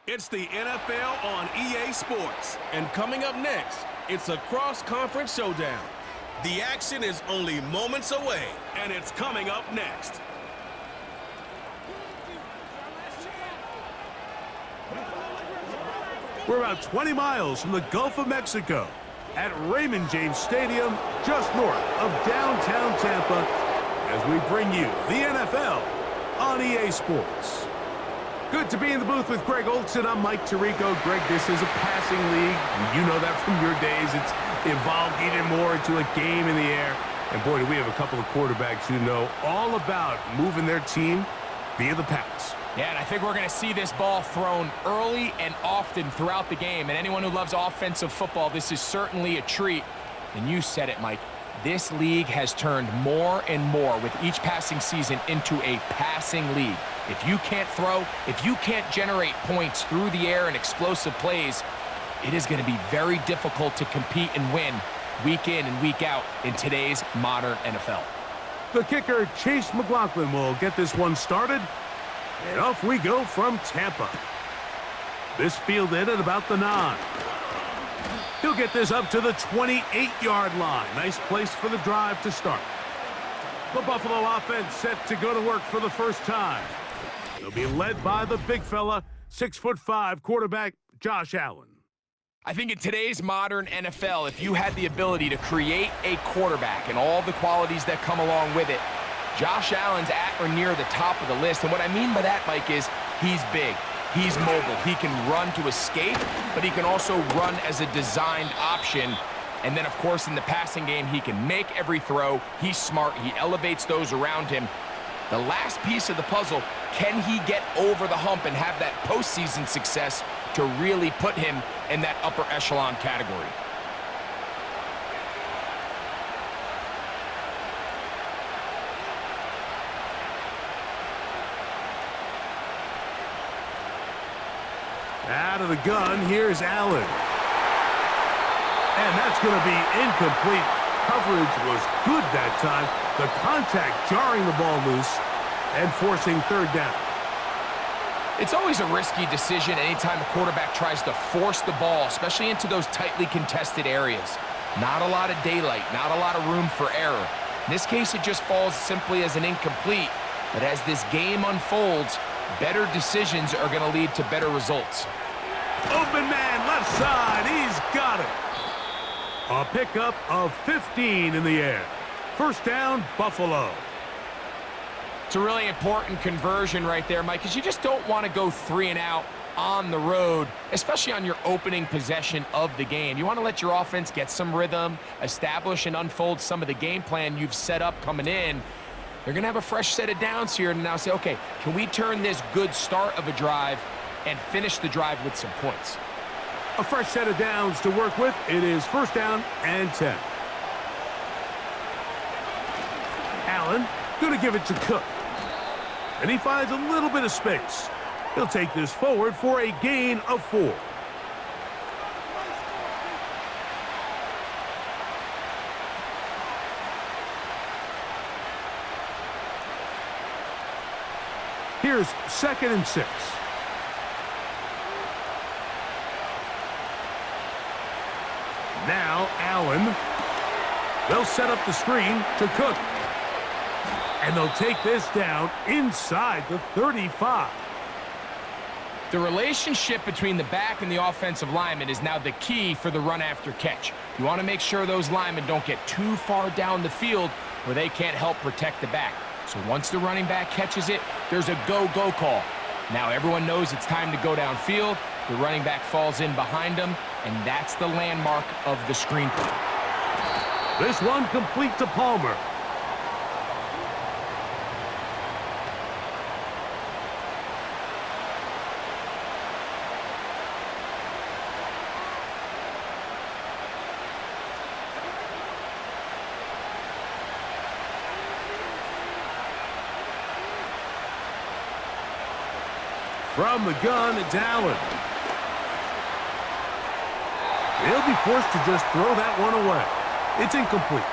It's the NFL on EA Sports. And coming up next, it's a cross-conference showdown. The action is only moments away, and it's coming up next. We're about 20 miles from the Gulf of Mexico at Raymond James Stadium, just north of downtown Tampa, as we bring you the NFL on EA Sports. Good to be in the booth with Greg Olson. I'm Mike Tirico. Greg, this is a passing league. You know that from your days. It's evolved even more into a game in the air. And boy, do we have a couple of quarterbacks who know all about moving their team via the pass. Yeah, and I think we're going to see this ball thrown early and often throughout the game. And anyone who loves offensive football, this is certainly a treat. And you said it, Mike. This league has turned more and more with each passing season into a passing league. If you can't throw, if you can't generate points through the air and explosive plays, it is going to be very difficult to compete and win week in and week out in today's modern NFL. The kicker, Chase McLaughlin, will get this one started. And off we go from Tampa. This fielded at about the 9. He'll get this up to the 28-yard line. Nice place for the drive to start. The Buffalo offense set to go to work for the first time. They'll be led by the big fella, 6'5" quarterback Josh Allen. I think in today's modern NFL, if you had the ability to create a quarterback and all the qualities that come along with it, Josh Allen's at or near the top of the list. And what I mean by that, Mike, is he's big. He's mobile. He can run to escape, but he can also run as a designed option. And then, of course, in the passing game, he can make every throw. He's smart. He elevates those around him. The last piece of the puzzle, can he get over the hump and have that postseason success to really put him in that upper echelon category? Out of the gun, here's Allen. And that's going to be incomplete. Coverage was good that time. The contact jarring the ball loose and forcing third down. It's always a risky decision anytime a quarterback tries to force the ball, especially into those tightly contested areas. Not a lot of daylight, not a lot of room for error. In this case, it just falls simply as an incomplete. But as this game unfolds, better decisions are going to lead to better results. Open man, left side, he's got it. A pickup of 15 in the air. First down, Buffalo. It's a really important conversion right there, Mike, because you just don't want to go 3 and out on the road, especially on your opening possession of the game. You want to let your offense get some rhythm, establish and unfold some of the game plan you've set up coming in. They're going to have a fresh set of downs here and now say, okay, can we turn this good start of a drive and finish the drive with some points? A fresh set of downs to work with. It is first down and 10. Allen going to give it to Cook. And he finds a little bit of space. He'll take this forward for a gain of 4. Here's 2nd and 6. Now Allen. They'll set up the screen to Cook. And they'll take this down inside the 35. The relationship between the back and the offensive lineman is now the key for the run after catch. You want to make sure those linemen don't get too far down the field where they can't help protect the back. So once the running back catches it, there's a go-go call. Now everyone knows it's time to go downfield. The running back falls in behind him, and that's the landmark of the screen play. This one complete to Palmer. From the gun, it's Allen. He'll be forced to just throw that one away. It's incomplete.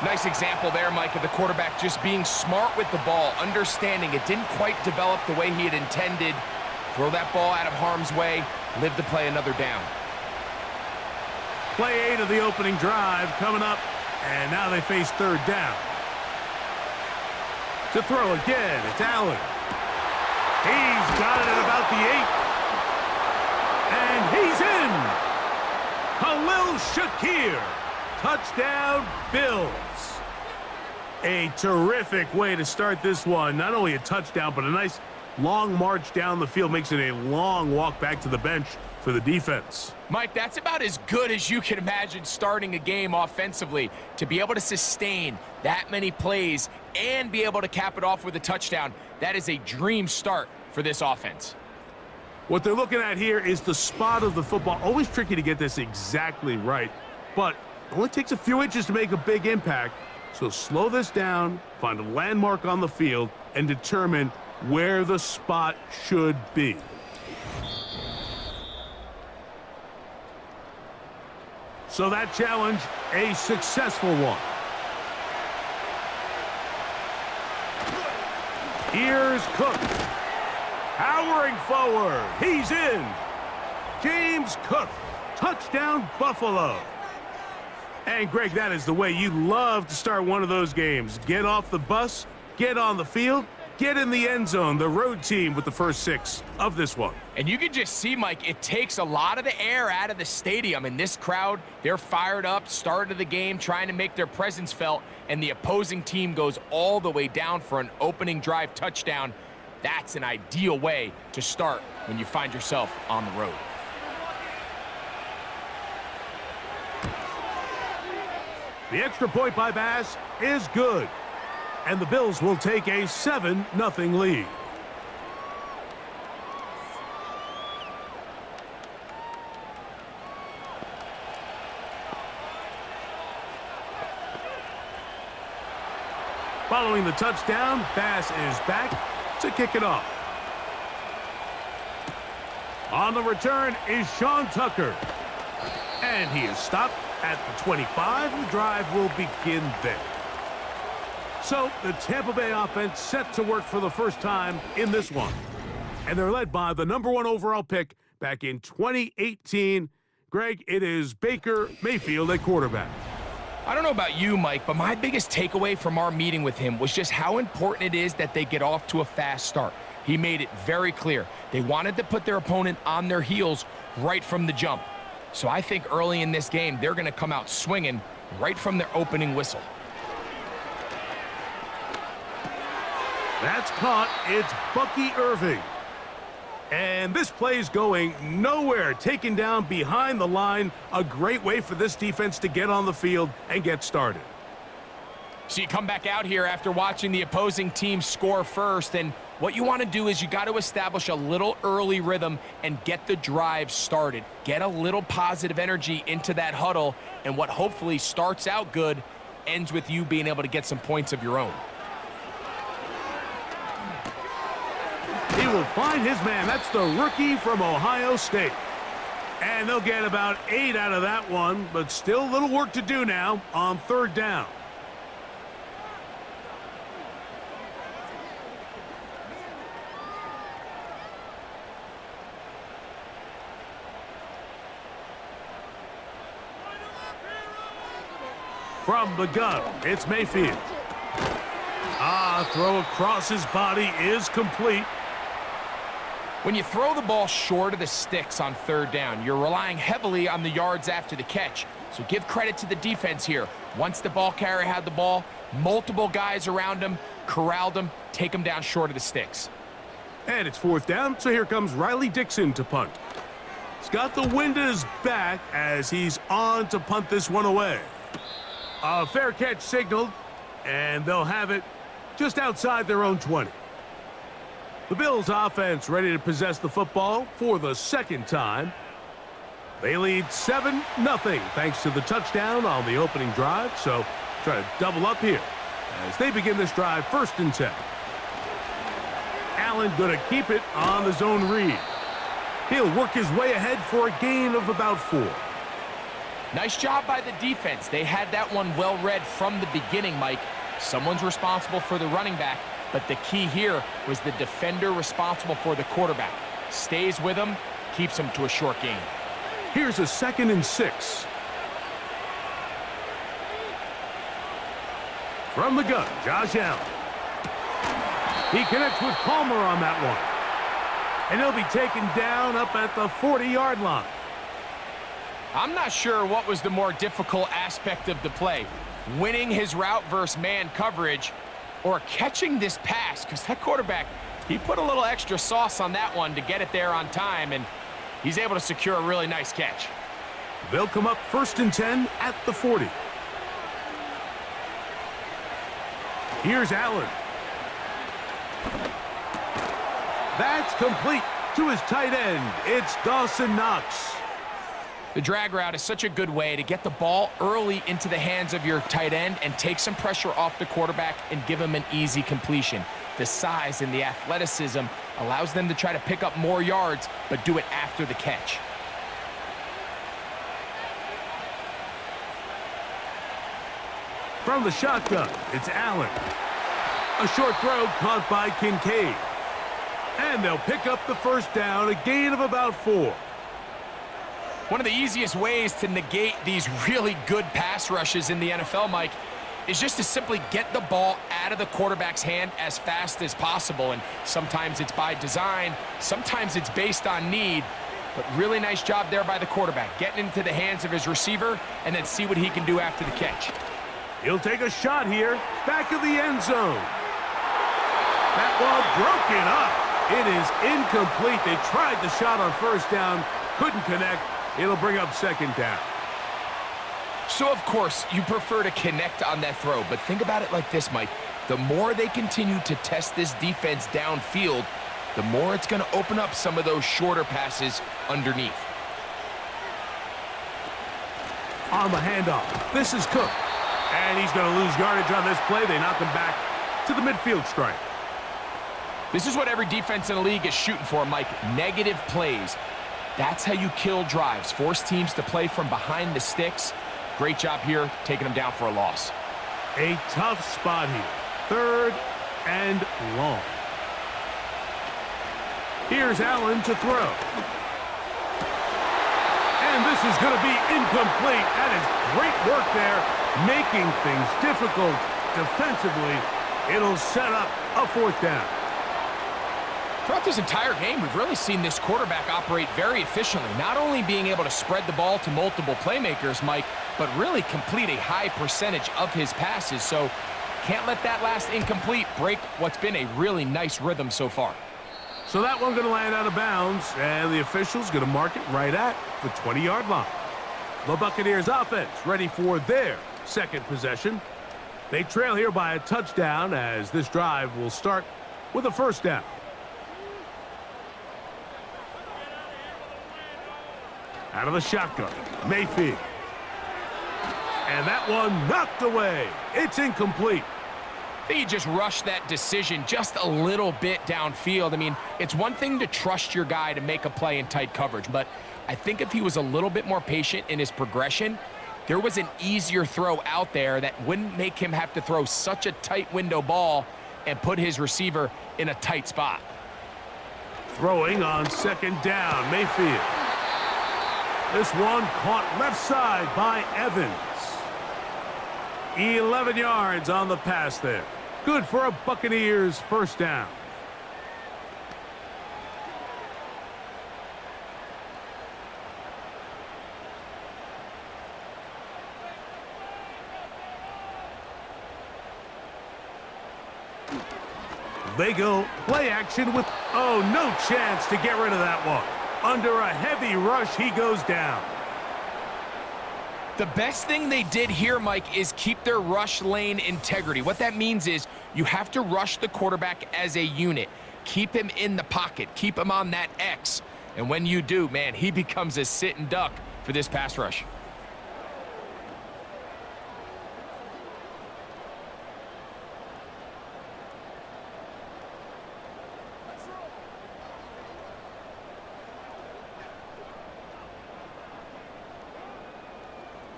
Nice example there, Mike, of the quarterback just being smart with the ball, understanding it didn't quite develop the way he had intended. Throw that ball out of harm's way, live to play another down. Play 8 of the opening drive coming up, and now they face third down. To throw again, it's Allen. He's got it at about the 8. And he's in. Khalil Shakir. Touchdown, Bills. A terrific way to start this one. Not only a touchdown, but a nice long march down the field. Makes it a long walk back to the bench for the defense. Mike, that's about as good as you can imagine starting a game offensively. To be able to sustain that many plays and be able to cap it off with a touchdown, that is a dream start for this offense. What they're looking at here is the spot of the football. Always tricky to get this exactly right, but it only takes a few inches to make a big impact. So slow this down, find a landmark on the field, and determine where the spot should be. So that challenge, a successful one. Here's Cook. Powering forward. He's in. James Cook. Touchdown, Buffalo. And, Greg, that is the way you love to start one of those games. Get off the bus, get on the field, get in the end zone. The road team with the first 6 of this one. And you can just see, Mike, it takes a lot of the air out of the stadium. And this crowd, they're fired up, start of the game, trying to make their presence felt. And the opposing team goes all the way down for an opening drive touchdown. That's an ideal way to start when you find yourself on the road. The extra point by Bass is good. And the Bills will take a 7-0 lead. Following the touchdown, Bass is back to kick it off. On the return is Sean Tucker. And he is stopped at the 25. The drive will begin there. So the Tampa Bay offense set to work for the first time in this one. And they're led by the #1 overall pick back in 2018. Greg, it is Baker Mayfield at quarterback. I don't know about you, Mike, but my biggest takeaway from our meeting with him was just how important it is that they get off to a fast start. He made it very clear. They wanted to put their opponent on their heels right from the jump. So I think early in this game, they're going to come out swinging right from their opening whistle. That's caught. It's Bucky Irving. And this play's going nowhere. Taken down behind the line. A great way for this defense to get on the field and get started. So you come back out here after watching the opposing team score first, and what you want to do is you got to establish a little early rhythm and get the drive started. Get a little positive energy into that huddle, and what hopefully starts out good ends with you being able to get some points of your own. He will find his man. That's the rookie from Ohio State. And they'll get about 8 out of that one, but still a little work to do now on third down. From the gun, it's Mayfield. Throw across his body is complete. When you throw the ball short of the sticks on third down, you're relying heavily on the yards after the catch. So give credit to the defense here. Once the ball carrier had the ball, multiple guys around him, corralled him, take him down short of the sticks. And it's fourth down, so here comes Riley Dixon to punt. He's got the wind at his back as he's on to punt this one away. A fair catch signaled, and they'll have it just outside their own 20. The Bills offense ready to possess the football for the second time. They lead 7-0 thanks to the touchdown on the opening drive, so try to double up here as they begin this drive 1st and 10. Allen going to keep it on the zone read. He'll work his way ahead for a gain of about 4. Nice job by the defense. They had that one well read from the beginning, Mike. Someone's responsible for the running back, but the key here was the defender responsible for the quarterback. stays with him, keeps him to a short gain. Here's a 2nd and 6. From the gun, Josh Allen. He connects with Palmer on that one. And he'll be taken down up at the 40-yard line. I'm not sure what was the more difficult aspect of the play, winning his route versus man coverage or catching this pass, because that quarterback, he put a little extra sauce on that one to get it there on time, and he's able to secure a really nice catch. They'll come up 1st and 10 at the 40. Here's Allen. That's complete to his tight end. It's Dawson Knox. The drag route is such a good way to get the ball early into the hands of your tight end and take some pressure off the quarterback and give him an easy completion. The size and the athleticism allows them to try to pick up more yards, but do it after the catch. From the shotgun, it's Allen. A short throw caught by Kincaid. And they'll pick up the 1st down, a gain of about 4. One of the easiest ways to negate these really good pass rushes in the NFL, Mike, is just to simply get the ball out of the quarterback's hand as fast as possible. And sometimes it's by design, sometimes it's based on need. But really nice job there by the quarterback, getting into the hands of his receiver and then see what he can do after the catch. He'll take a shot here, back of the end zone. That ball broken up. It is incomplete. They tried the shot on 1st down, couldn't connect. It'll bring up 2nd down. So, of course, you prefer to connect on that throw, but think about it like this, Mike. The more they continue to test this defense downfield, the more it's going to open up some of those shorter passes underneath. On the handoff, this is Cook. And he's going to lose yardage on this play. They knock him back to the midfield stripe. This is what every defense in the league is shooting for, Mike. Negative plays. That's how you kill drives. Force teams to play from behind the sticks. Great job here, taking them down for a loss. A tough spot here. 3rd and long. Here's Allen to throw. And this is going to be incomplete. That is great work there, making things difficult defensively. It'll set up a 4th down. Throughout this entire game, we've really seen this quarterback operate very efficiently, not only being able to spread the ball to multiple playmakers, Mike, but really complete a high percentage of his passes. So can't let that last incomplete break what's been a really nice rhythm so far. So that one's going to land out of bounds, and the official's going to mark it right at the 20-yard line. The Buccaneers offense ready for their 2nd possession. They trail here by a touchdown as this drive will start with a 1st down. Out of the shotgun, Mayfield. And that one knocked away. It's incomplete. I think he just rushed that decision just a little bit downfield. I mean, it's one thing to trust your guy to make a play in tight coverage, but I think if he was a little bit more patient in his progression, there was an easier throw out there that wouldn't make him have to throw such a tight window ball and put his receiver in a tight spot. Throwing on 2nd down, Mayfield. This one caught left side by Evans. 11 yards on the pass there. Good for a Buccaneers 1st down. They go play action with, oh, no chance to get rid of that one. Under a heavy rush, he goes down. The best thing they did here, Mike, is keep their rush lane integrity. What that means is you have to rush the quarterback as a unit. Keep him in the pocket. Keep him on that X. And when you do, man, he becomes a sitting duck for this pass rush.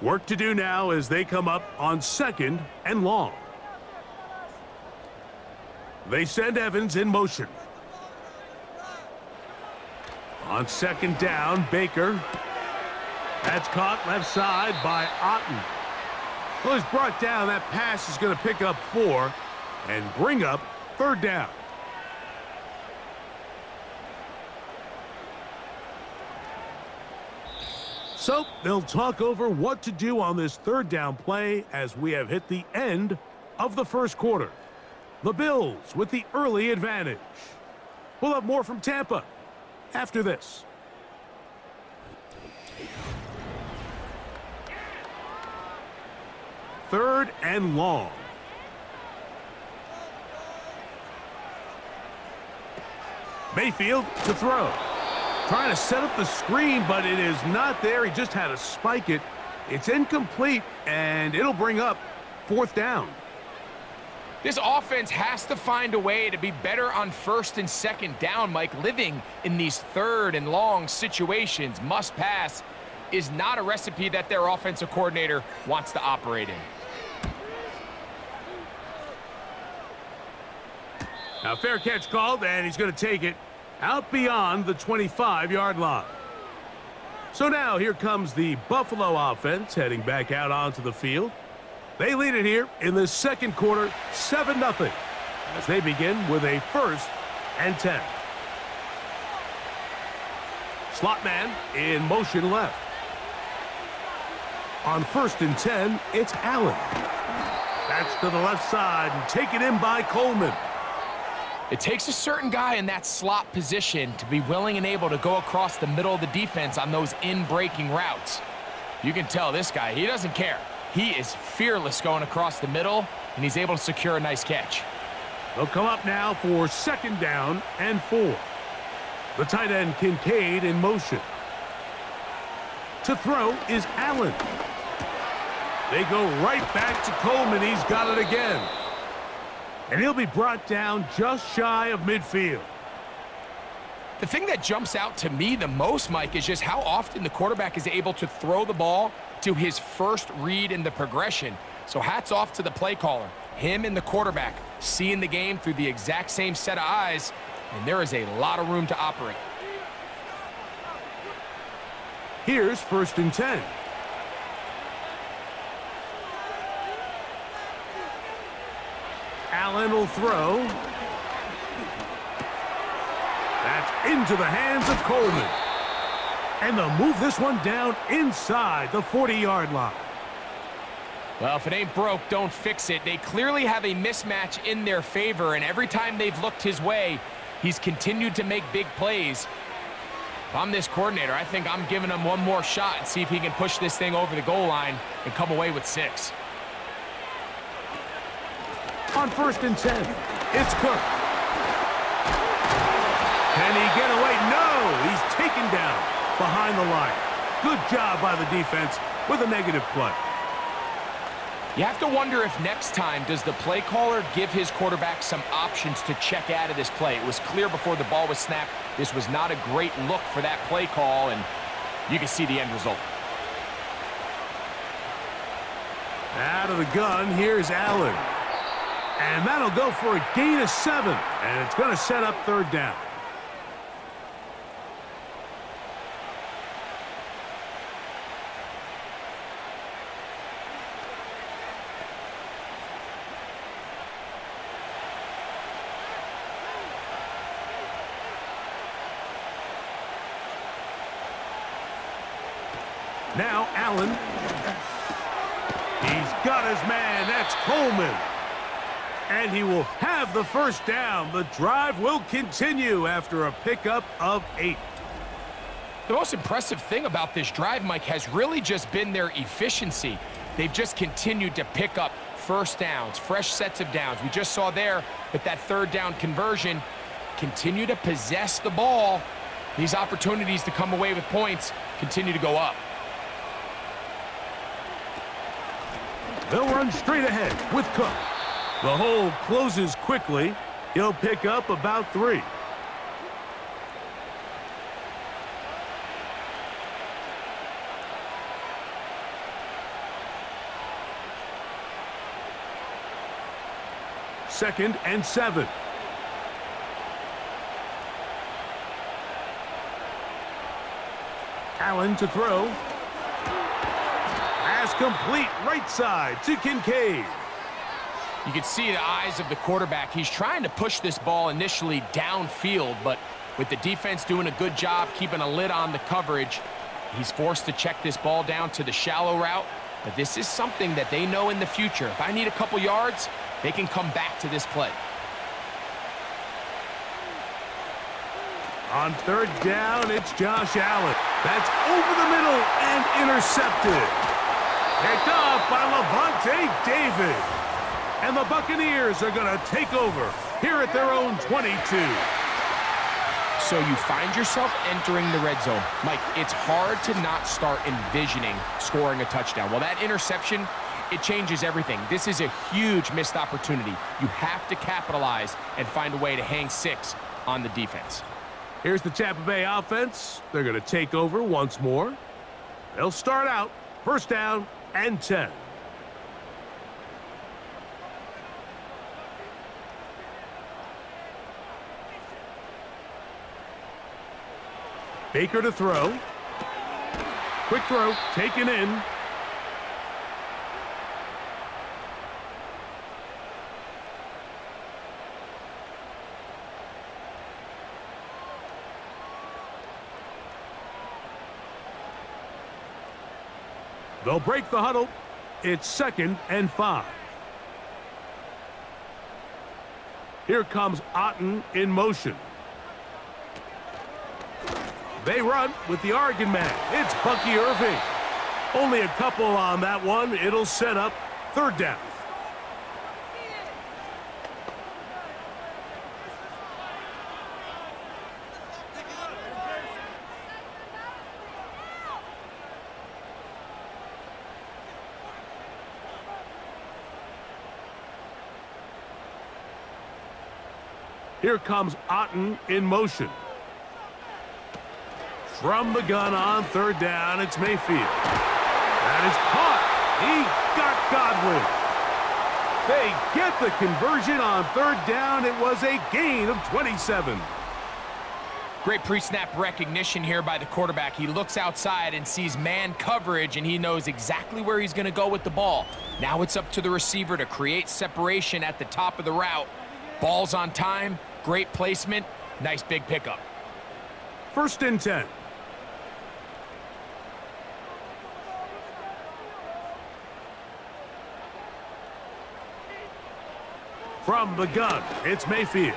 Work to do now as they come up on 2nd and long. They send Evans in motion. On second down, Baker. That's caught left side by Otten. Well, he's brought down. That pass is going to pick up 4 and bring up third down. So they'll talk over what to do on this third down play as we have hit the end of the first quarter. The Bills with the early advantage. We'll have more from Tampa after this. Third and long. Mayfield to throw. Trying to set up the screen, but it is not there. He just had to spike it. It's incomplete, and it'll bring up fourth down. This offense has to find a way to be better on first and second down, Mike. Living in these third and long situations, must pass, is not a recipe that their offensive coordinator wants to operate in. Now, fair catch called, and he's going to take it out beyond the 25-yard line. So now here comes the Buffalo offense heading back out onto the field. They lead it here in the second quarter, 7-0, as they begin with a 1st and 10. Slot man in motion left. On 1st and 10, it's Allen. That's to the left side and taken in by Coleman. It takes a certain guy in that slot position to be willing and able to go across the middle of the defense on those in-breaking routes. You can tell this guy, he doesn't care. He is fearless going across the middle, and he's able to secure a nice catch. They'll come up now for second down and 4. The tight end Kincaid in motion. To throw is Allen. They go right back to Coleman. He's got it again. And he'll be brought down just shy of midfield. The thing that jumps out to me the most, Mike, is just how often the quarterback is able to throw the ball to his first read in the progression. So hats off to the play caller. Him and the quarterback seeing the game through the exact same set of eyes, and there is a lot of room to operate. Here's 1st and 10. Allen will throw. That's into the hands of Coleman. And they'll move this one down inside the 40-yard line. Well, if it ain't broke, don't fix it. They clearly have a mismatch in their favor, and every time they've looked his way, he's continued to make big plays. If I'm this coordinator, I think I'm giving him one more shot and see if he can push this thing over the goal line and come away with 6. On 1st and 10, it's Cook. Can he get away? No, he's taken down behind the line. Good job by the defense with a negative play. You have to wonder if next time does the play caller give his quarterback some options to check out of this play. It was clear before the ball was snapped this was not a great look for that play call, and you can see the end result. Out of the gun, here's Allen. And that'll go for a gain of 7, and it's going to set up third down. Now Allen. He's got his man. That's Coleman. And he will have the first down. The drive will continue after a pickup of 8. The most impressive thing about this drive, Mike, has really just been their efficiency. They've just continued to pick up first downs, fresh sets of downs. We just saw there with that third down conversion, continue to possess the ball. These opportunities to come away with points continue to go up. They'll run straight ahead with Cook. The hole closes quickly. He'll pick up about 3. Second and 7. Allen to throw. Pass complete right side to Kincaid. You can see the eyes of the quarterback. He's trying to push this ball initially downfield, but with the defense doing a good job keeping a lid on the coverage, he's forced to check this ball down to the shallow route. But this is something that they know in the future. If I need a couple yards, they can come back to this play. On third down, it's Josh Allen. That's over the middle and intercepted. Picked off by Levante David. And the Buccaneers are going to take over here at their own 22. So you find yourself entering the red zone. Mike, it's hard to not start envisioning scoring a touchdown. Well, that interception, it changes everything. This is a huge missed opportunity. You have to capitalize and find a way to hang 6 on the defense. Here's the Tampa Bay offense. They're going to take over once more. They'll start out first down and 10. Baker to throw. Quick throw, taken in. They'll break the huddle. It's 2nd and 5. Here comes Otten in motion. They run with the Oregon man. It's Bucky Irving. Only a couple on that one. It'll set up third down. Here comes Otten in motion. From the gun on third down, it's Mayfield. That is caught. He got Godwin. They get the conversion on third down. It was a gain of 27. Great pre-snap recognition here by the quarterback. He looks outside and sees man coverage, and he knows exactly where he's going to go with the ball. Now it's up to the receiver to create separation at the top of the route. Ball's on time, great placement, nice big pickup. 1st and 10. From the gun, it's Mayfield.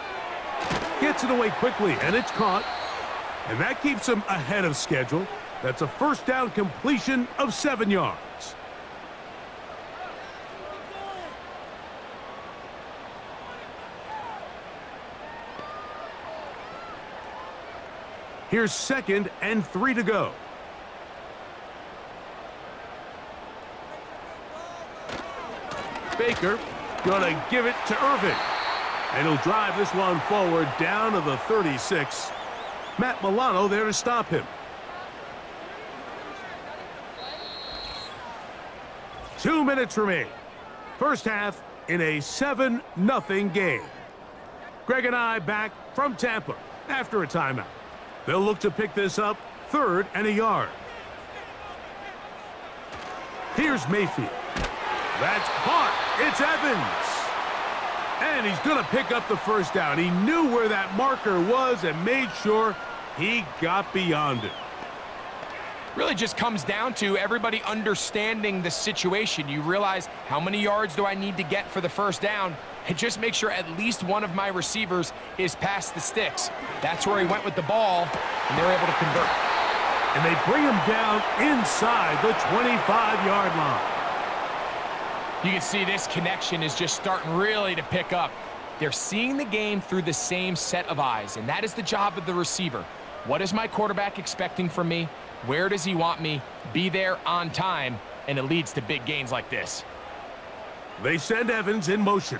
Gets it away quickly, and it's caught. And that keeps him ahead of schedule. That's a first down completion of 7 yards. Here's 2nd and 3 to go. Baker gonna give it to Irving. And he'll drive this one forward down to the 36. Matt Milano there to stop him. 2 minutes remain. First half in a 7-0 game. Greg and I back from Tampa after a timeout. They'll look to pick this up 3rd and a yard. Here's Mayfield. That's caught. It's Evans. And he's going to pick up the first down. He knew where that marker was and made sure he got beyond it. Really just comes down to everybody understanding the situation. You realize how many yards do I need to get for the first down, and just make sure at least one of my receivers is past the sticks. That's where he went with the ball, and they're able to convert. And they bring him down inside the 25-yard line. You can see this connection is just starting really to pick up. They're seeing the game through the same set of eyes, and that is the job of the receiver. What is my quarterback expecting from me? Where does he want me? Be there on time, and it leads to big gains like this. They send Evans in motion.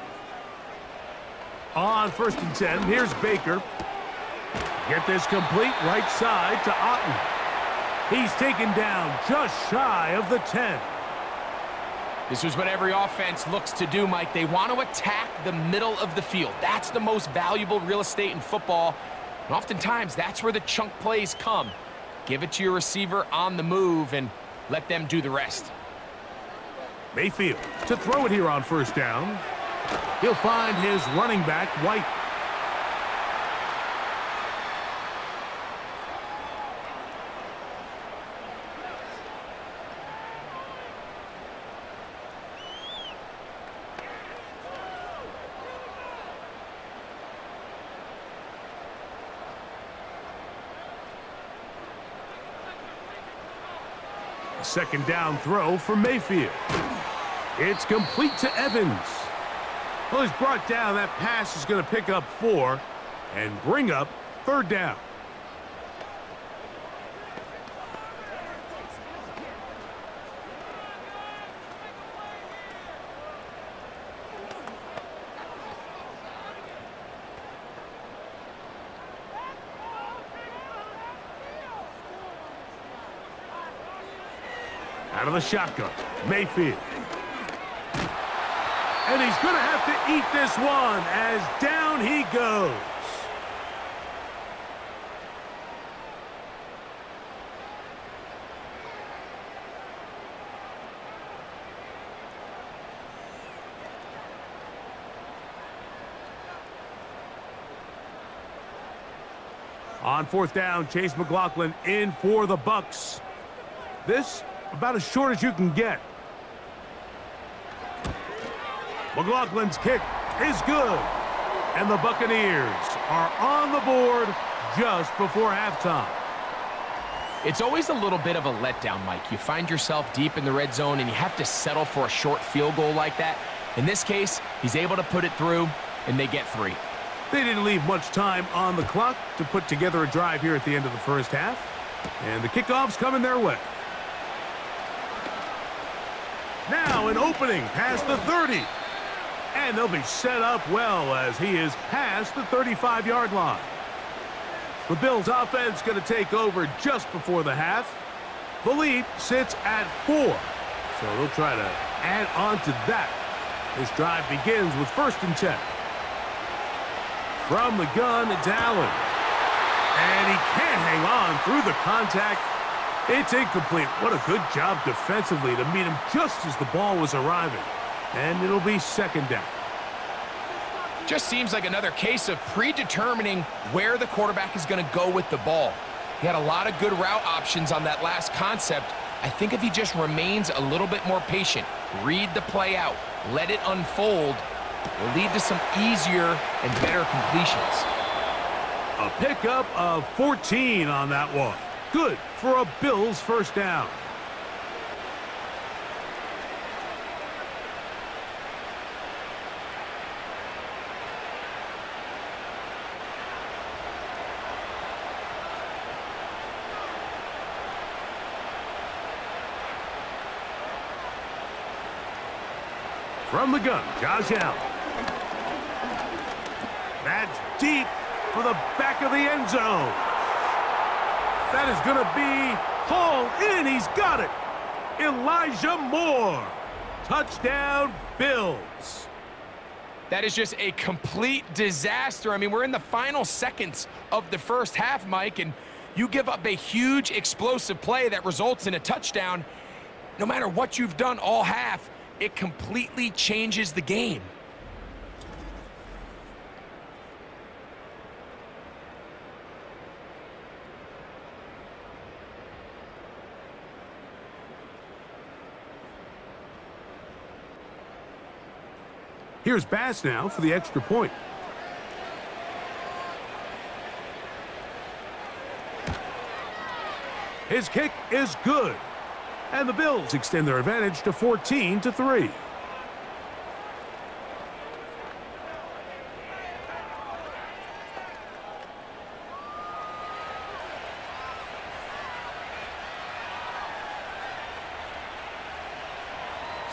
On 1st and 10, here's Baker. Get this complete right side to Otten. He's taken down just shy of the 10. This is what every offense looks to do, Mike. They want to attack the middle of the field. That's the most valuable real estate in football. And oftentimes, that's where the chunk plays come. Give it to your receiver on the move and let them do the rest. Mayfield to throw it here on first down. He'll find his running back, White. Second down throw for Mayfield. It's complete to Evans. Well, he's brought down. That pass is going to pick up 4 and bring up third down. Out of the shotgun, Mayfield. And he's going to have to eat this one as down he goes. On fourth down, Chase McLaughlin in for the Bucs. This about as short as you can get. McLaughlin's kick is good. And the Buccaneers are on the board just before halftime. It's always a little bit of a letdown, Mike. You find yourself deep in the red zone and you have to settle for a short field goal like that. In this case, he's able to put it through and they get 3. They didn't leave much time on the clock to put together a drive here at the end of the first half. And the kickoff's coming their way. Now an opening past the 30. And they'll be set up well as he is past the 35-yard line. The Bills offense going to take over just before the half. The lead sits at 4. So they'll try to add on to that. This drive begins with 1st and 10. From the gun, it's Allen. And he can't hang on through the contact. It's incomplete. What a good job defensively to meet him just as the ball was arriving. And it'll be 2nd down. Just seems like another case of predetermining where the quarterback is going to go with the ball. He had a lot of good route options on that last concept. I think if he just remains a little bit more patient, read the play out, let it unfold, will lead to some easier and better completions. A pickup of 14 on that one. Good for a Bills 1st down. From the gun, Josh Allen. That's deep for the back of the end zone. That is going to be hauled in. He's got it. Elijah Moore. Touchdown, Bills. That is just a complete disaster. I mean, we're in the final seconds of the first half, Mike, and you give up a huge explosive play that results in a touchdown. No matter what you've done all half, it completely changes the game. Here's Bass now for the extra point. His kick is good. And the Bills extend their advantage to 14-3.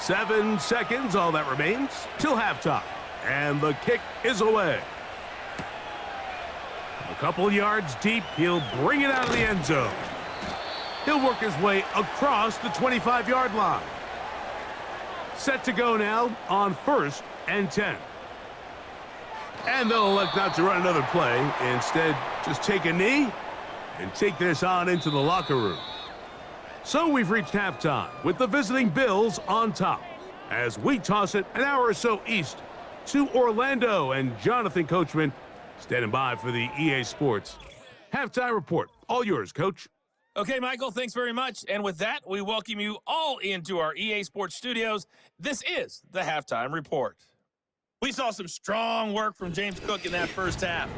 Seven seconds, all that remains, till halftime. And the kick is away. A couple yards deep, he'll bring it out of the end zone. He'll work his way across the 25-yard line. Set to go now on 1st and 10. And they'll elect not to run another play. Instead, just take a knee and take this on into the locker room. So we've reached halftime with the visiting Bills on top as we toss it an hour or so east to Orlando, and Jonathan Coachman standing by for the EA Sports halftime report. All yours, Coach. Okay, Michael, thanks very much. And with that, we welcome you all into our EA Sports studios. This is the halftime report. We saw some strong work from James Cook in that first half.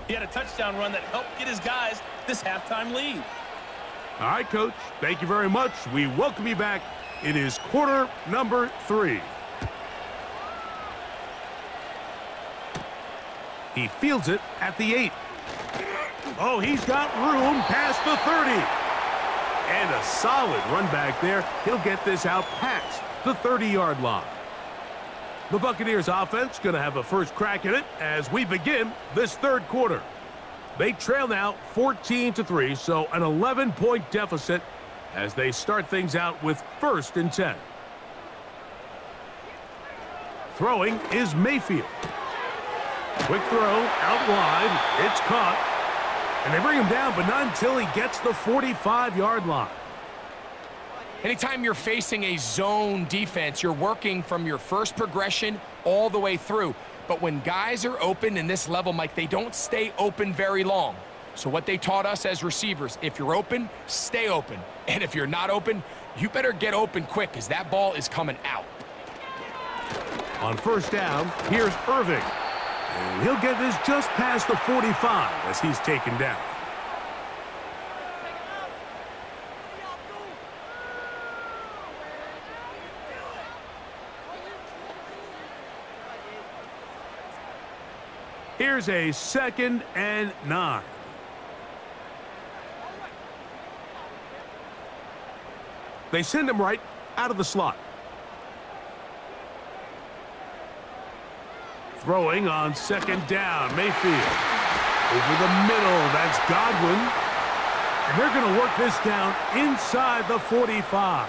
He had a touchdown run that helped get his guys this halftime lead. All right, Coach, thank you very much. We welcome you back. It is quarter number 3. He fields it at the 8. Oh, he's got room past the 30. And a solid run back there. He'll get this out past the 30-yard line. The Buccaneers offense going to have a first crack at it as we begin this third quarter. They trail now 14-3, so an 11-point deficit as they start things out with 1st and 10. Throwing is Mayfield. Quick throw out wide. It's caught. And they bring him down, but not until he gets the 45-yard line. Anytime you're facing a zone defense, you're working from your first progression all the way through. But when guys are open in this level, Mike, they don't stay open very long. So what they taught us as receivers, if you're open, stay open. And if you're not open, you better get open quick because that ball is coming out. On first down, here's Irving. And he'll get this just past the 45 as he's taken down. Here's a 2nd and 9. They send him right out of the slot. Throwing on 2nd down, Mayfield. Over the middle, that's Godwin. And they're going to work this down inside the 45.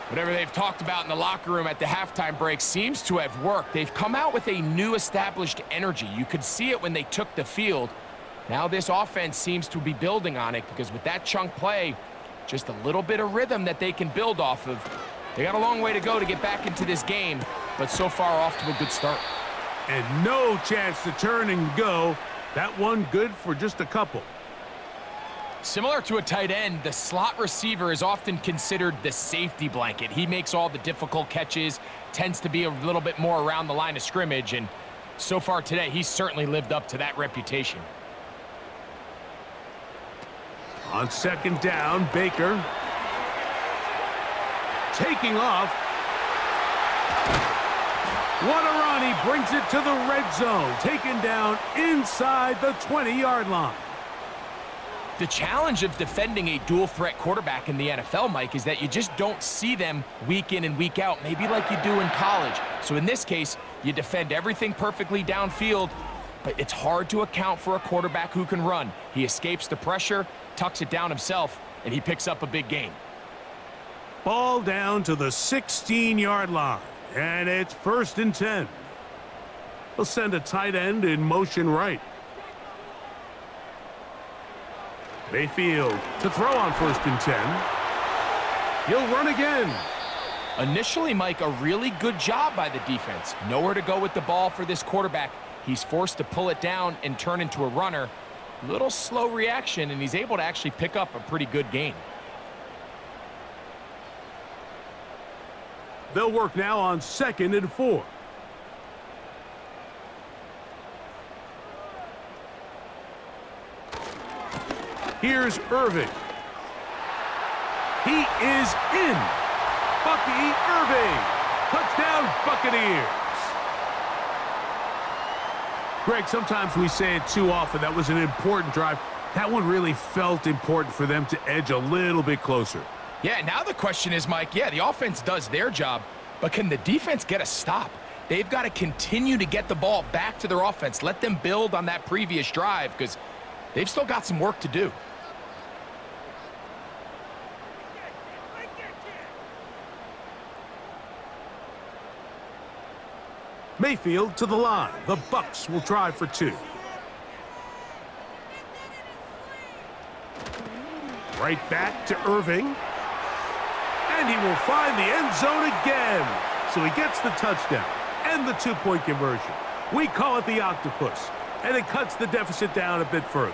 Whatever they've talked about in the locker room at the halftime break seems to have worked. They've come out with a new established energy. You could see it when they took the field. Now this offense seems to be building on it because with that chunk play, just a little bit of rhythm that they can build off of. They got a long way to go to get back into this game, but so far off to a good start. And no chance to turn and go. That one good for just a couple. Similar to a tight end, the slot receiver is often considered the safety blanket. He makes all the difficult catches, tends to be a little bit more around the line of scrimmage, and so far today, he's certainly lived up to that reputation. On 2nd down, Baker. Taking off. What a run. He brings it to the red zone. Taken down inside the 20-yard line. The challenge of defending a dual-threat quarterback in the NFL, Mike, is that you just don't see them week in and week out, maybe like you do in college. So in this case, you defend everything perfectly downfield, but it's hard to account for a quarterback who can run. He escapes the pressure, tucks it down himself, and he picks up a big gain. Ball down to the 16-yard line, and it's 1st and 10. They'll send a tight end in motion right. Mayfield to throw on 1st and 10. He'll run again. Initially, Mike, a really good job by the defense. Nowhere to go with the ball for this quarterback. He's forced to pull it down and turn into a runner. Little slow reaction, and he's able to actually pick up a pretty good gain. They'll work now on 2nd and 4. Here's Irving. He is in. Bucky Irving. Touchdown, Buccaneers. Greg, sometimes we say it too often. That was an important drive. That one really felt important for them to edge a little bit closer. Yeah, now the question is, Mike, yeah, the offense does their job, but can the defense get a stop? They've got to continue to get the ball back to their offense. Let them build on that previous drive because they've still got some work to do. Mayfield to the line. The Bucs will try for 2. Right back to Irving. And he will find the end zone again. So he gets the touchdown and the two-point conversion. We call it the octopus, and it cuts the deficit down a bit further.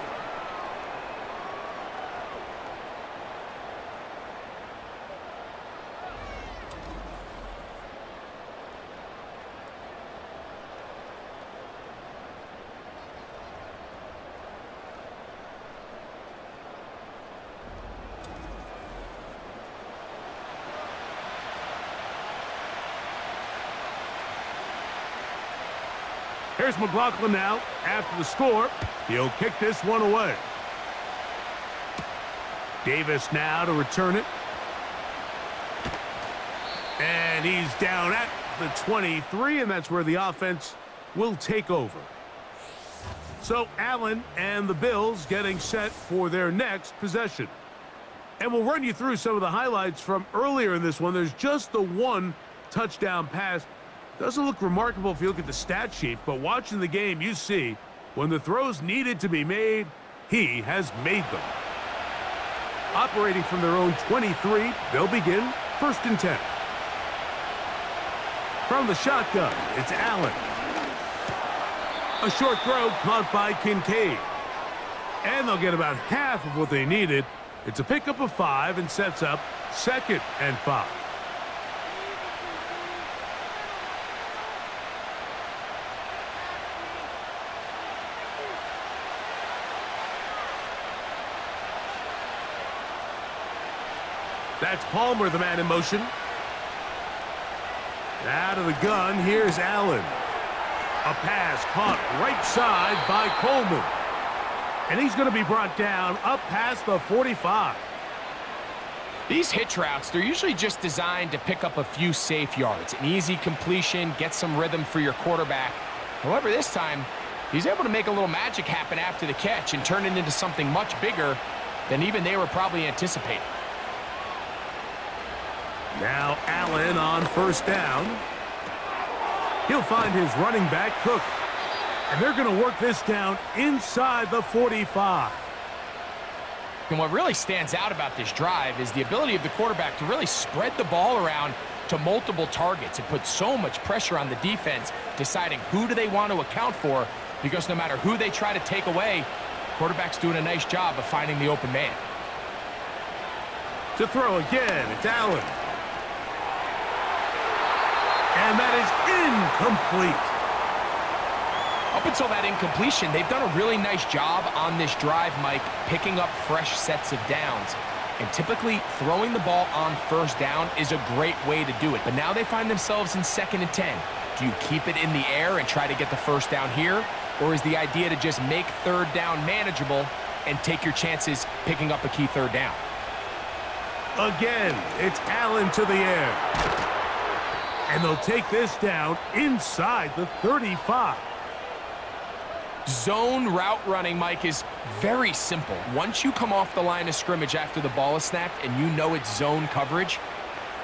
Here's McLaughlin now. After the score, he'll kick this one away. Davis now to return it. And he's down at the 23, and that's where the offense will take over. So Allen and the Bills getting set for their next possession. And we'll run you through some of the highlights from earlier in this one. There's just the one touchdown pass. Doesn't look remarkable if you look at the stat sheet, but watching the game, you see when the throws needed to be made, he has made them. Operating from their own 23, they'll begin 1st and 10. From the shotgun, it's Allen. A short throw caught by Kincaid. And they'll get about half of what they needed. It's a pickup of 5 and sets up 2nd and 5. That's Palmer, the man in motion. Out of the gun, here's Allen. A pass caught right side by Coleman. And he's going to be brought down up past the 45. These hitch routes, they're usually just designed to pick up a few safe yards. An easy completion, get some rhythm for your quarterback. However, this time, he's able to make a little magic happen after the catch and turn it into something much bigger than even they were probably anticipating. Now Allen on 1st down. He'll find his running back, Cook. And they're going to work this down inside the 45. And what really stands out about this drive is the ability of the quarterback to really spread the ball around to multiple targets. It puts so much pressure on the defense deciding who do they want to account for, because no matter who they try to take away, the quarterback's doing a nice job of finding the open man. To throw again, it's Allen. And that is incomplete. Up until that incompletion, they've done a really nice job on this drive, Mike, picking up fresh sets of downs. And typically, throwing the ball on 1st down is a great way to do it. But now they find themselves in 2nd and 10. Do you keep it in the air and try to get the 1st down here? Or is the idea to just make 3rd down manageable and take your chances picking up a key 3rd down? Again, it's Allen to the air. And they'll take this down inside the 35. Zone route running, Mike, is very simple. Once you come off the line of scrimmage after the ball is snapped and you know it's zone coverage,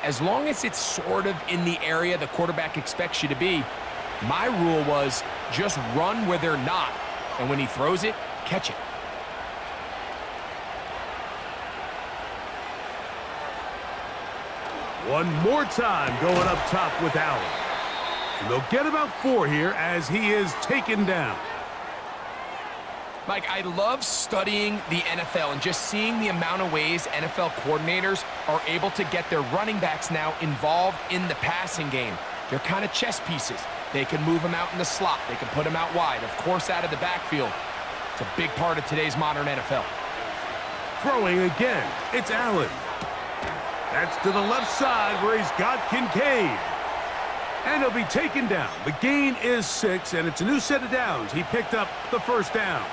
as long as it's sort of in the area the quarterback expects you to be, my rule was just run where they're not. And when he throws it, catch it. One more time going up top with Allen. And they'll get about 4 here as he is taken down. Mike, I love studying the NFL and just seeing the amount of ways NFL coordinators are able to get their running backs now involved in the passing game. They're kind of chess pieces. They can move them out in the slot. They can put them out wide, of course, out of the backfield. It's a big part of today's modern NFL. Throwing again, it's Allen. That's to the left side where he's got Kincaid. And he'll be taken down. The gain is 6, and it's a new set of downs. He picked up the 1st down.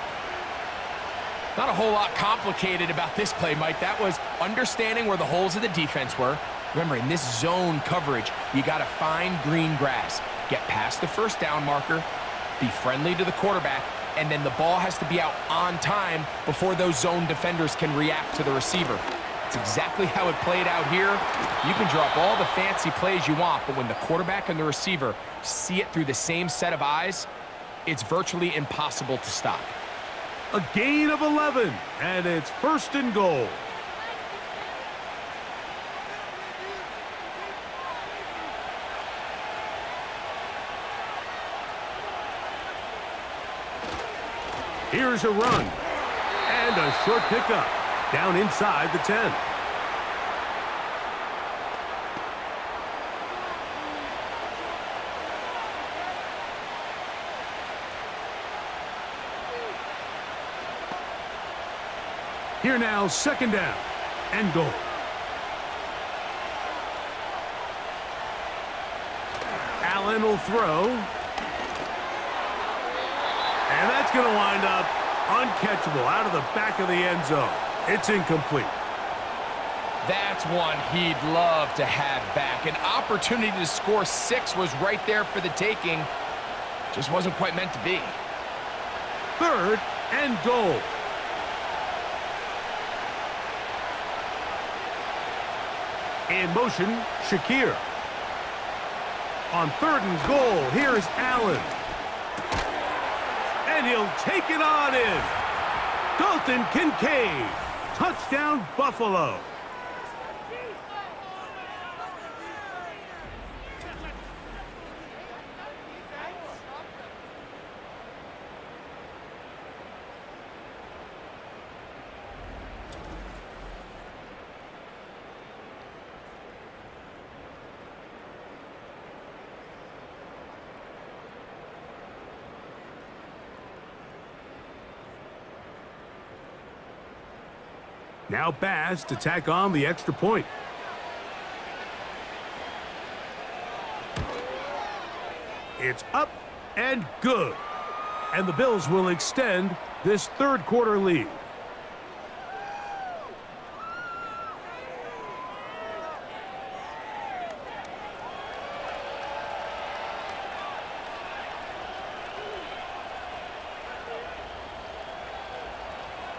Not a whole lot complicated about this play, Mike. That was understanding where the holes of the defense were. Remember, in this zone coverage, you got to find green grass. Get past the 1st down marker, be friendly to the quarterback, and then the ball has to be out on time before those zone defenders can react to the receiver. It's exactly how it played out here. You can draw up all the fancy plays you want, but when the quarterback and the receiver see it through the same set of eyes, it's virtually impossible to stop. A gain of 11, and it's 1st and goal. Here's a run. And a short pickup. Down inside the 10. Here now, second down and goal. Allen will throw. And that's going to wind up uncatchable out of the back of the end zone. It's incomplete. That's one he'd love to have back. An opportunity to score 6 was right there for the taking. Just wasn't quite meant to be. Third and goal. In motion, Shakir. On third and goal, here's Allen. And he'll take it on in. Dalton Kincaid. Touchdown, Buffalo. Now Baz to tack on the extra point. It's up and good. And the Bills will extend this third quarter lead.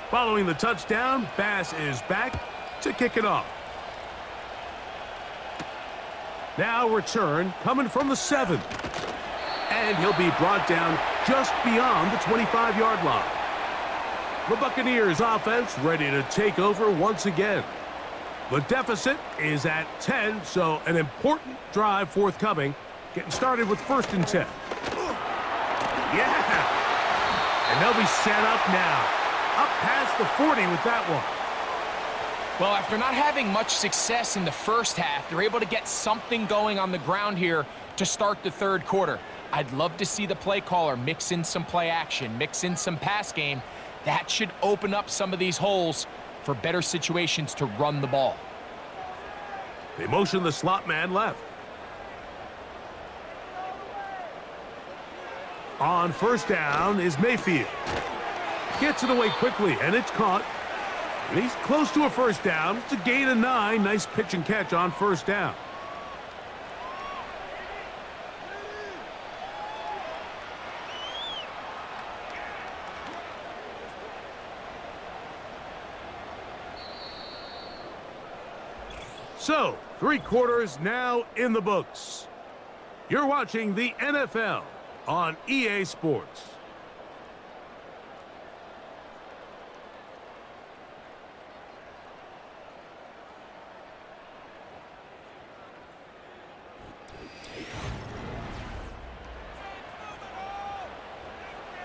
Following the touchdown, Bass is back to kick it off. Now return coming from the 7. And he'll be brought down just beyond the 25-yard line. The Buccaneers offense ready to take over once again. The deficit is at 10, so an important drive forthcoming. Getting started with 1st and 10. Yeah! And they'll be set up now. Up past the 40 with that one. Well, after not having much success in the first half, they're able to get something going on the ground here to start the third quarter. I'd love to see the play caller mix in some play action, mix in some pass game. That should open up some of these holes for better situations to run the ball. They motion the slot man left. On 1st down is Mayfield. Gets it away quickly, and it's caught. And he's close to a 1st down. It's a gain of 9. Nice pitch and catch on 1st down. So, 3 quarters now in the books. You're watching the NFL on EA Sports.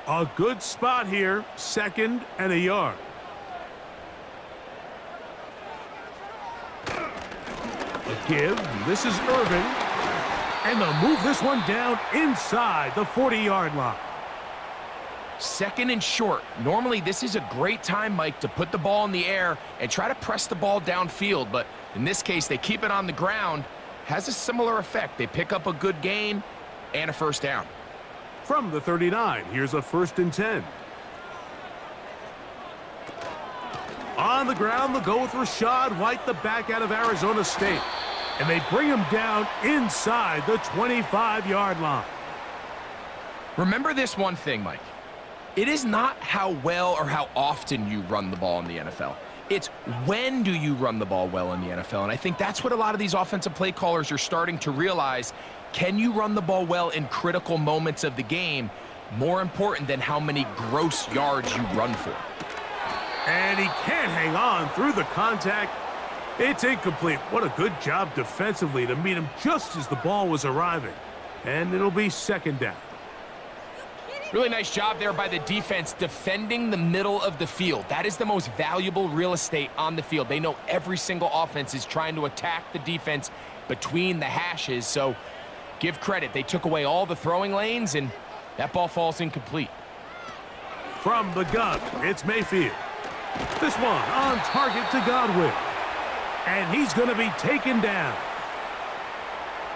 A good spot here, 2nd and a yard. A give, this is Irving. And they'll move this one down inside the 40-yard line. 2nd and short. Normally, this is a great time, Mike, to put the ball in the air and try to press the ball downfield. But in this case, they keep it on the ground. Has a similar effect. They pick up a good gain and a 1st down. From the 39, here's a 1st and 10. On the ground, they'll go with Rashad White, the back out of Arizona State. And they bring him down inside the 25-yard line. Remember this one thing, Mike. It is not how well or how often you run the ball in the NFL. It's when do you run the ball well in the NFL. And I think that's what a lot of these offensive play callers are starting to realize. Can you run the ball well in critical moments of the game? More important than how many gross yards you run for. And he can't hang on through the contact. It's incomplete. What a good job defensively to meet him just as the ball was arriving. And it'll be 2nd down. Really nice job there by the defense defending the middle of the field. That is the most valuable real estate on the field. They know every single offense is trying to attack the defense between the hashes, so give credit. They took away all the throwing lanes, and that ball falls incomplete. From the gun, it's Mayfield. This one on target to Godwin. And he's going to be taken down.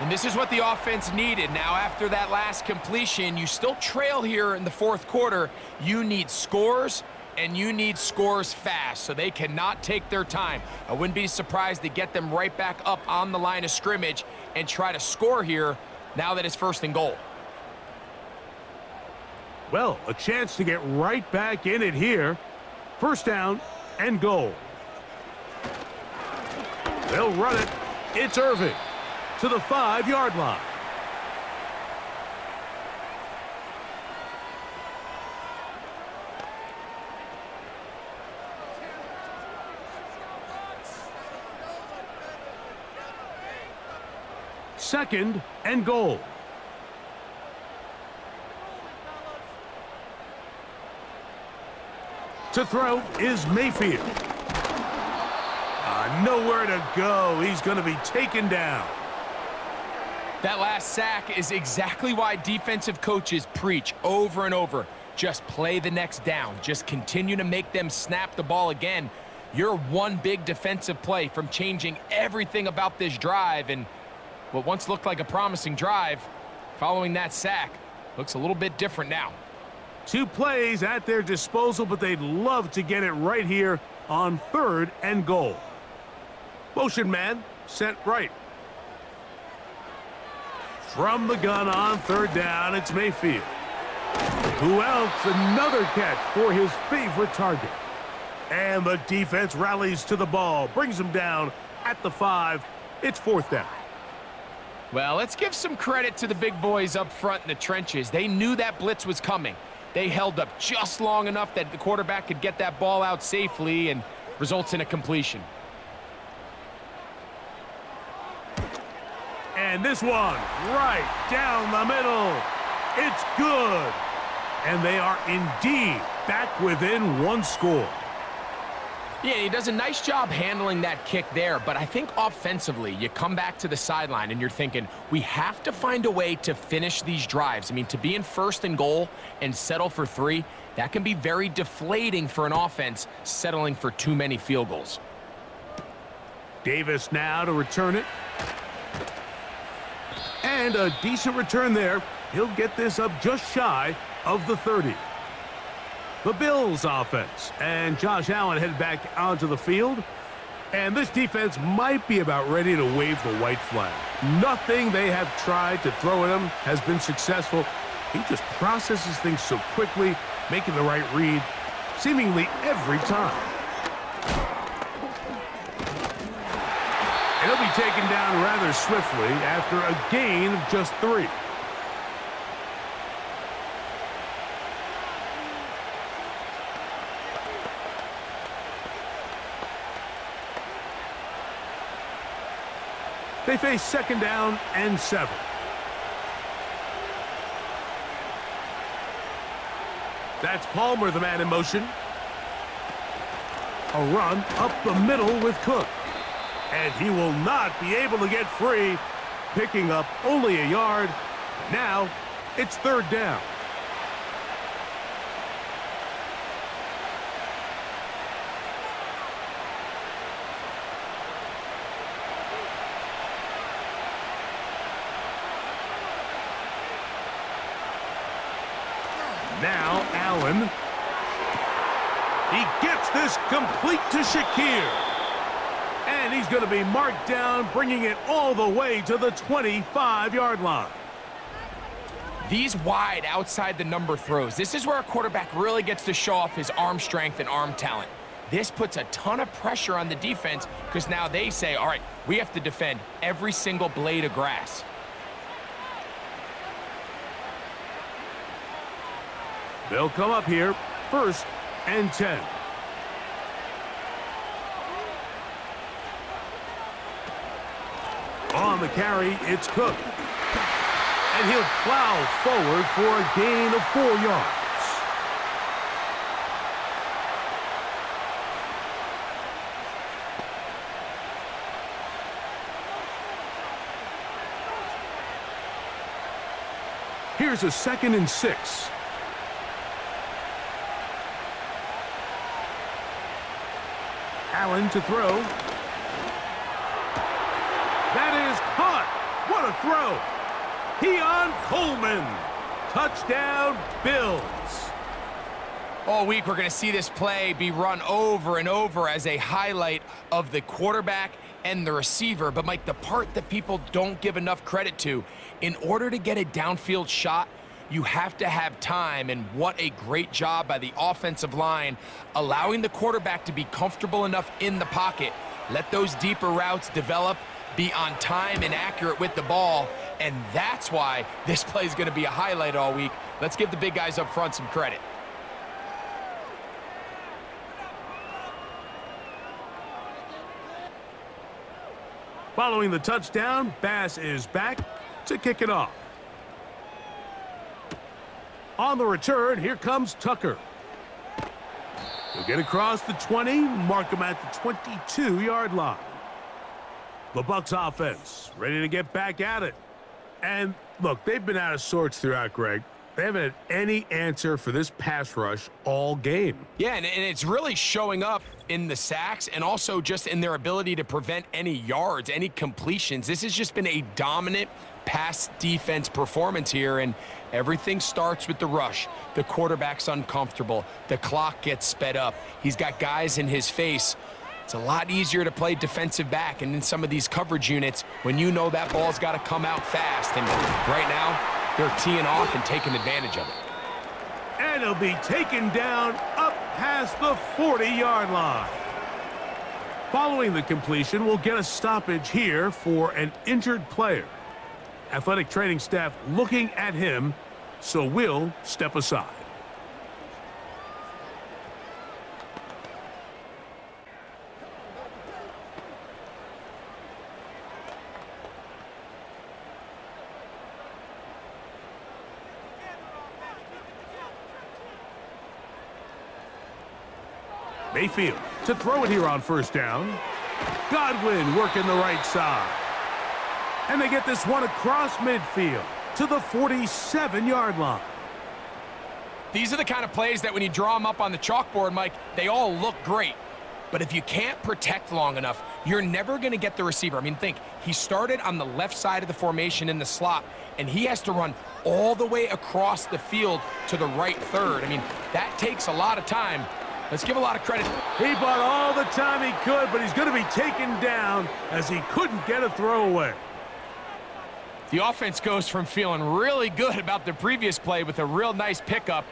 And this is what the offense needed. Now, after that last completion, you still trail here in the fourth quarter. You need scores, and you need scores fast, so they cannot take their time. I wouldn't be surprised to get them right back up on the line of scrimmage and try to score here now that it's 1st and goal. Well, a chance to get right back in it here. 1st down and goal. They'll run it. It's Irving to the 5-yard line. Second and goal. To throw is Mayfield. Nowhere to go. He's going to be taken down. That last sack is exactly why defensive coaches preach over and over. Just play the next down. Just continue to make them snap the ball again. You're one big defensive play from changing everything about this drive, and what once looked like a promising drive, following that sack, looks a little bit different now. 2 plays at their disposal, but they'd love to get it right here on 3rd and goal. Motion man sent right. From the gun on 3rd down, it's Mayfield. Who else? Another catch for his favorite target. And the defense rallies to the ball, brings him down at the 5. It's 4th down. Well, let's give some credit to the big boys up front in the trenches. They knew that blitz was coming. They held up just long enough that the quarterback could get that ball out safely, and results in a completion. And this one, right down the middle. It's good. And they are indeed back within 1 score. Yeah, he does a nice job handling that kick there, but I think offensively, you come back to the sideline and you're thinking, we have to find a way to finish these drives. I mean, to be in 1st and goal and settle for 3, that can be very deflating for an offense settling for too many field goals. Davis now to return it. And a decent return there. He'll get this up just shy of the 30. The Bills offense, and Josh Allen head back onto the field. And this defense might be about ready to wave the white flag. Nothing they have tried to throw at him has been successful. He just processes things so quickly, making the right read seemingly every time. And he'll be taken down rather swiftly after a gain of just 3. They face 2nd down and 7. That's Palmer, the man in motion. A run up the middle with Cook. And he will not be able to get free, picking up only a yard. Now it's 3rd down. Now Allen. He gets this complete to Shakir. And he's going to be marked down, bringing it all the way to the 25-yard line. These wide outside the number throws, this is where a quarterback really gets to show off his arm strength and arm talent. This puts a ton of pressure on the defense because now they say, all right, we have to defend every single blade of grass. They'll come up here, 1st and 10. On the carry, it's Cook. And he'll plow forward for a gain of 4 yards. Here's a 2nd and 6. Allen to throw. That is caught. What a throw. Keon Coleman. Touchdown, Bills. All week, we're going to see this play be run over and over as a highlight of the quarterback and the receiver. But, Mike, the part that people don't give enough credit to, in order to get a downfield shot, you have to have time, and what a great job by the offensive line, allowing the quarterback to be comfortable enough in the pocket, let those deeper routes develop, be on time and accurate with the ball, and that's why this play is going to be a highlight all week. Let's give the big guys up front some credit. Following the touchdown, Bass is back to kick it off. On the return, here comes Tucker. He'll get across the 20, mark him at the 22-yard line. The Bucs offense ready to get back at it. And look, they've been out of sorts throughout, Greg. They haven't had any answer for this pass rush all game. Yeah, and it's really showing up in the sacks and also just in their ability to prevent any yards, any completions. This has just been a dominant pass defense performance here, and everything starts with the rush. The quarterback's uncomfortable. The clock gets sped up. He's got guys in his face. It's a lot easier to play defensive back and in some of these coverage units when you know that ball's got to come out fast. And right now, they're teeing off and taking advantage of it. And he'll be taken down up past the 40-yard line. Following the completion, we'll get a stoppage here for an injured player. Athletic training staff looking at him, so we'll step aside. Mayfield to throw it here on first down. Godwin working the right side. And they get this one across midfield to the 47-yard line. These are the kind of plays that when you draw them up on the chalkboard, Mike, they all look great. But if you can't protect long enough, you're never going to get the receiver. I mean, think, he started on the left side of the formation in the slot, and he has to run all the way across the field to the right third. I mean, that takes a lot of time. Let's give a lot of credit. He bought all the time he could, but he's going to be taken down as he couldn't get a throwaway. The offense goes from feeling really good about the previous play with a real nice pickup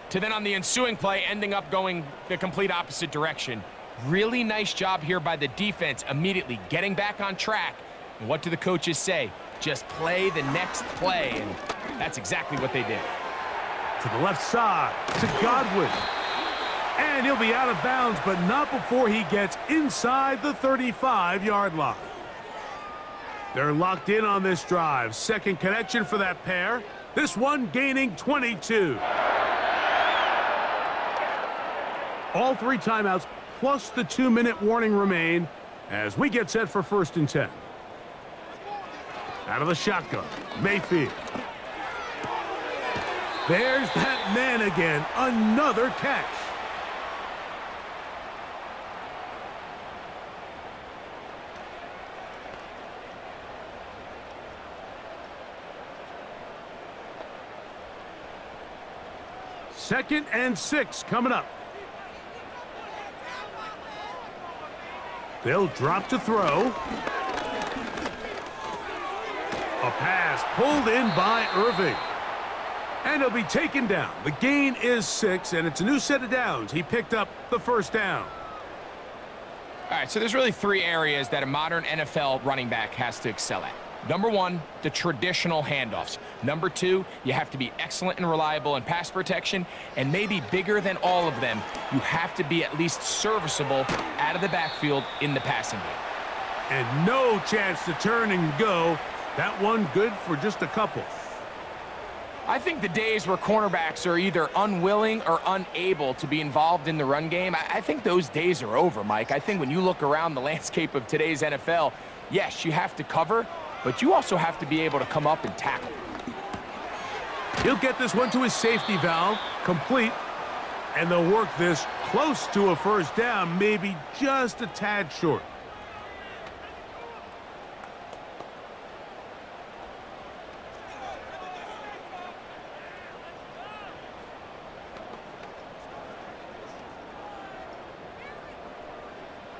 to then on the ensuing play ending up going the complete opposite direction. Really nice job here by the defense, immediately getting back on track. And what do the coaches say? Just play the next play, and that's exactly what they did. To the left side, to Godwin. And he'll be out of bounds, but not before he gets inside the 35-yard line. They're locked in on this drive. Second connection for that pair. This one gaining 22. All 3 timeouts plus the 2-minute warning remain as we get set for 1st and 10. Out of the shotgun, Mayfield. There's that man again. Another catch. Second and 6 coming up. They'll drop to throw. A pass pulled in by Irving. And he'll be taken down. The gain is 6, and it's a new set of downs. He picked up the first down. All right, so there's really 3 areas that a modern NFL running back has to excel at. Number 1, the traditional handoffs. Number 2, you have to be excellent and reliable in pass protection. And maybe bigger than all of them, you have to be at least serviceable out of the backfield in the passing game. And no chance to turn and go. That one good for just a couple. I think the days where cornerbacks are either unwilling or unable to be involved in the run game, I think those days are over, Mike. I think when you look around the landscape of today's NFL, yes, you have to cover, but you also have to be able to come up and tackle. He'll get this one to his safety valve, complete, and they'll work this close to a first down, maybe just a tad short.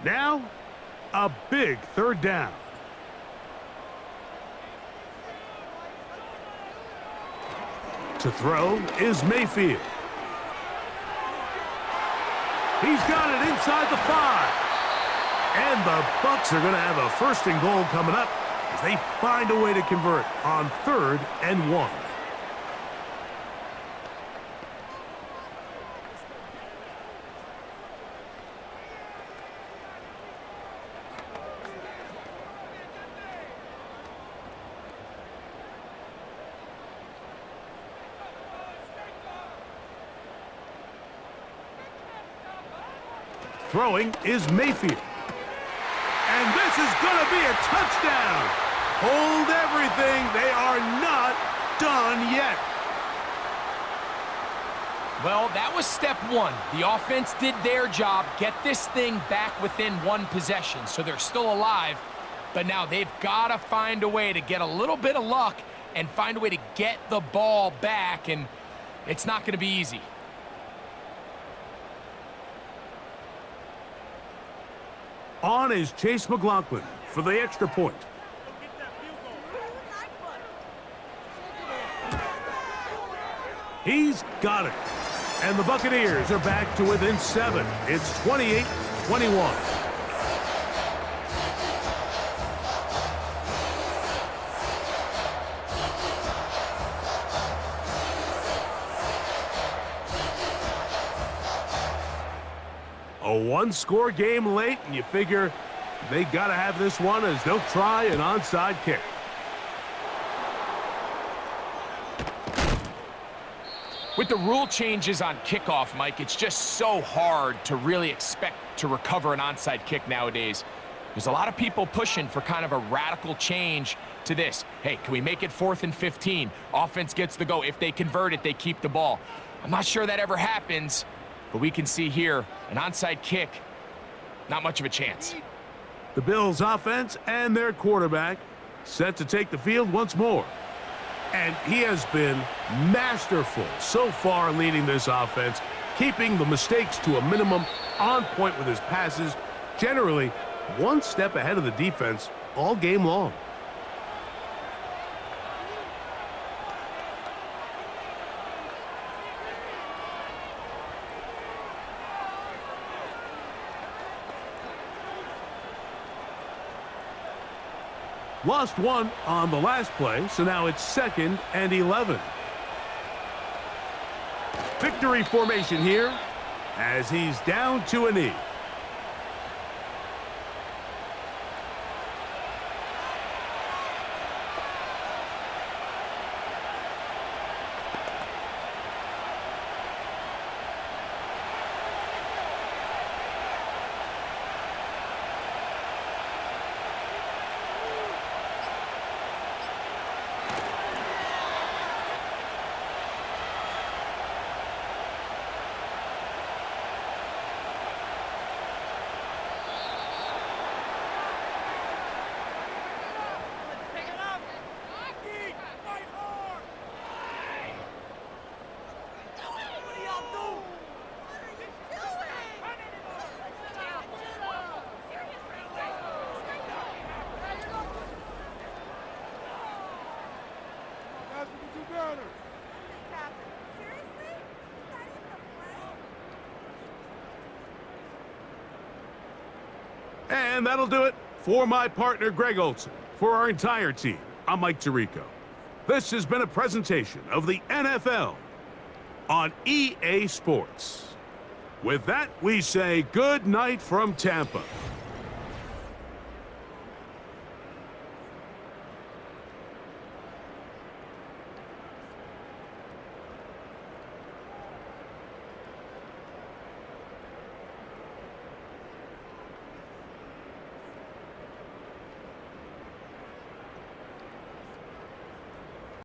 Now, a big third down. To throw is Mayfield. He's got it inside the 5. And the Bucs are going to have a first and goal coming up as they find a way to convert on 3rd and 1. Throwing is Mayfield. And this is going to be a touchdown. Hold everything. They are not done yet. Well, that was step one. The offense did their job, get this thing back within 1 possession, so they're still alive. But now they've got to find a way to get a little bit of luck and find a way to get the ball back, and it's not going to be easy. On is Chase McLaughlin for the extra point. He's got it. And the Buccaneers are back to within 7. It's 28-21. A one-score game late, and you figure they got to have this one as they'll try an onside kick. With the rule changes on kickoff, Mike, it's just so hard to really expect to recover an onside kick nowadays. There's a lot of people pushing for kind of a radical change to this. Hey, can we make it 4th and 15? Offense gets the go. If they convert it, they keep the ball. I'm not sure that ever happens. But we can see here, an onside kick, not much of a chance. The Bills' offense and their quarterback set to take the field once more. And he has been masterful so far leading this offense, keeping the mistakes to a minimum, on point with his passes, generally one step ahead of the defense all game long. Lost one on the last play, so now it's 2nd and 11. Victory formation here as he's down to a knee. And that'll do it for my partner, Greg Olson. For our entire team, I'm Mike Tirico. This has been a presentation of the NFL on EA Sports. With that, we say good night from Tampa.